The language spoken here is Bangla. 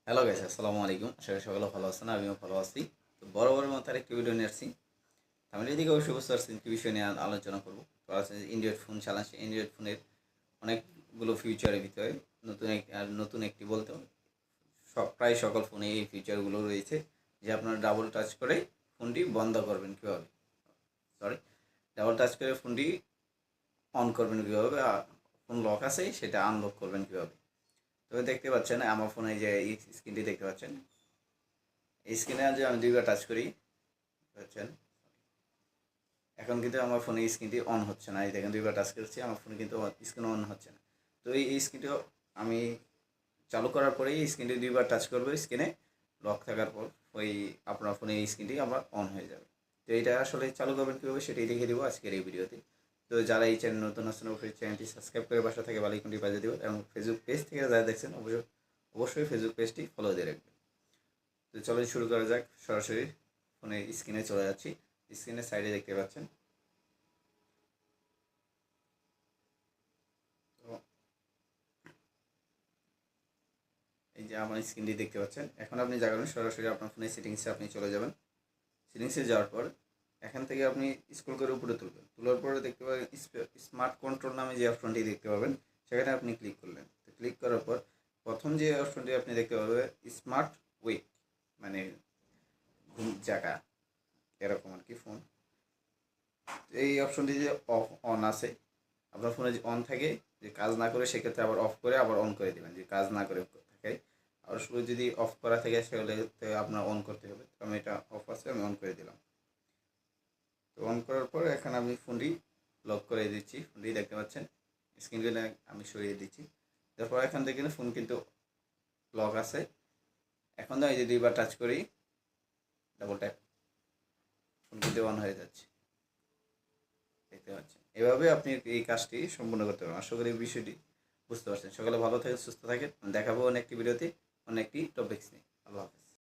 হ্যালো গাইস, আসসালামু আলাইকুম। আশা করি সকলে ভালো আছেন, আমিও ভালো আছি। তো বরাবরের মতো আরেকটি ভিডিও নিয়ে আসছি। আমি এদিকে অবশ্যই বুঝতে পারছেন কি বিষয় নিয়ে আলোচনা করবো। অ্যান্ড্রয়েড ফোন চালাচ্ছি। অ্যান্ড্রয়েড ফোনের অনেকগুলো ফিউচারের ভিতরে নতুন একটি বলতে প্রায় সকল ফোনে এই ফিচারগুলো রয়েছে যে আপনারা ডাবল টাচ করে ফোনটি বন্ধ করবেন কীভাবে, সরি, ডাবল টাচ করে ফোনটি অন করবেন কীভাবে, ফোন লক আছে সেটা আনলক করবেন কীভাবে। তবে দেখতে পাচ্ছেন আমার ফোনে যে এই স্ক্রিনটি দেখতে পাচ্ছেন, এই স্ক্রিনে যে আমি দুইবার টাচ করি পাচ্ছেন, এখন কিন্তু আমার ফোনে স্ক্রিনটি অন হচ্ছে না। এই দেখেন দুইবার টাচ করছি, আমার ফোনে কিন্তু স্ক্রিন অন হচ্ছে না। তো এই স্ক্রিনটি আমি চালু করার পরেই স্ক্রিনটি দুইবার টাচ করবো, স্ক্রিনে লক থাকার পর ওই আপনার ফোনে এই স্ক্রিনটি আবার অন হয়ে যাবে। তো এটা আসলে চালু করবেন কীভাবে সেটাই দেখিয়ে দেবো আজকের এই ভিডিওতে। তো যারা এই চ্যানেল নতুন আছেন অবশ্যই চ্যানেলটি সাবস্ক্রাইব করে বাসা থেকে বেল আইকনটি বাজিয়ে দেবো, এবং ফেসবুক পেজ থেকে যারা দেখছেন অবশ্যই ফেসবুক পেজটি ফলো দিয়ে রাখবেন। তো চলো শুরু করা যাক। সরাসরি ফোনের স্ক্রিনে চলে যাচ্ছি। স্ক্রিনের সাইডে দেখতে পাচ্ছেন, তো এই যে আমার স্ক্রিনটি দেখতে পাচ্ছেন। এখন আপনি যাবেন সরাসরি আপনার ফোনের সেটিংসে আপনি চলে যাবেন। সেটিংসে যাওয়ার পর এখান থেকে আপনি স্ক্রল করে উপরে তুলবেন। তোলার পরে দেখতে পাবেন স্মার্ট কন্ট্রোল নামে যে অপশনটি দেখতে পাবেন, সেখানে আপনি ক্লিক করলেন। তো ক্লিক করার পর প্রথম যে অপশনটি আপনি দেখতে পাবেন স্মার্ট ওয়েক, মানে ঘুম জায়গা এরকম আর কি ফোন। এই অপশনটি যে অফ অন আছে, আপনার ফোনে যে অন থাকে, যে কাজ না করে সেক্ষেত্রে আবার অফ করে আবার অন করে দেবেন। যে কাজ না করে থাকে আর শুধু যদি অফ করা থাকে সেগুলো আপনার অন করতে হবে। তো আমি এটা অফ আছে, আমি অন করে দিলাম। তো অন করার পর এখানে আমি ফোনটি লক করে দিচ্ছি। ফোনটি দেখতে পাচ্ছেন, স্ক্রিনটি আমি সরিয়ে দিচ্ছি। তারপর এখান থেকে ফোন কিন্তু লক আছে। এখন আমি যদি দুইবার টাচ করি, ডাবল ট্যাপ, ফোন কিন্তু অন হয়ে যাচ্ছে, দেখতে পাচ্ছেন। এভাবে আপনি এই কাজটি সম্পূর্ণ করতে পারবেন। আশা করি এই বিষয়টি বুঝতে পারছেন। সকালে ভালো থাকেন, সুস্থ থাকেন। দেখাবো অনেকটি ভিডিওতে অনেকটি টপিক্স নিয়ে। আল্লাহ হাফেজ।